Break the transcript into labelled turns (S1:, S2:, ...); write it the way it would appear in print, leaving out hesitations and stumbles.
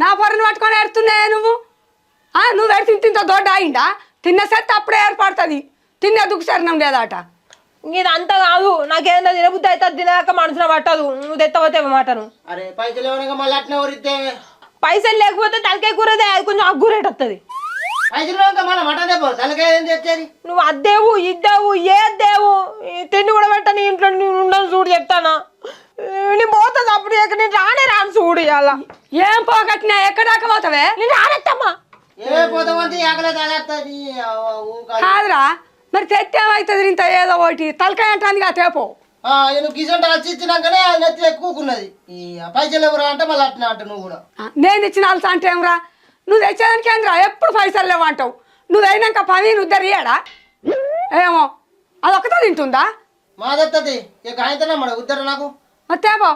S1: నా పొరను పట్టుకొని ఏడుతున్నాయా నువ్వు నువ్వు పెడితే ఇంత దొడ్డ అయిందా తిన్న సెట్ అప్పుడే ఏర్పడుతుంది తినే దుఃఖసరణం లేదాట
S2: ఇదంతా కాదు నాకేదైనా తినబుద్ధి అయితే తినక మనసున పట్టదు నువ్వు తెత్తపోతే మాటను
S3: అరే పైసలు ఇవ్వనగా మళ్ళీ అట్నే ఊరితే
S2: పైసలు లేకపోతే తలకాయ కూరదే అది కొంచెం అగ్గురేట్ వస్తుంది
S3: పైసలు ఇవ్వక మళ్ళీ మటన్ తెప్ప తలకాయ ఏం తెచ్చేది
S2: నువ్వు అద్దేవు ఇద్దేవు ఏద్దేవు తిండి కూడా పెట్టని ఇంట్లో నేను ఉండను చూడు చెప్తానా నేను పోతుంది అప్పుడు ఎక్కడ నేను రాను చూడు ఇలా
S1: ఏం పోగట్టినా ఎక్కడాక పోతావే
S2: నేను రానత్తమ్మా
S3: ఏ పోతామంటే ఎగలే తలేస్తుంది
S1: కాదురా మరి తెత్తేమవుతుంది ఇంత ఏదో ఒకటి తలకాయ అంటుంది కదా తేపో
S3: నువ్వు గిజంట వచ్చి ఇచ్చినాకనే అది నెత్తి ఎక్కువకున్నది ఈ పైసలు ఎవరు అంటే మళ్ళీ అట్నే అంట నువ్వు కూడా
S1: నేను ఇచ్చిన అలస అంటే ఏమరా నువ్వు తెచ్చేదానికి ఏంద్రా ఎప్పుడు పైసలు లేవు అంటావు నువ్వు అయినాక పని నువ్వు ఇద్దరు ఏమో అదొక్కటే తింటుందా
S3: మాదత్తది ఇక ఆయనతోనే మన ఉద్దరు నాకు
S1: తేపో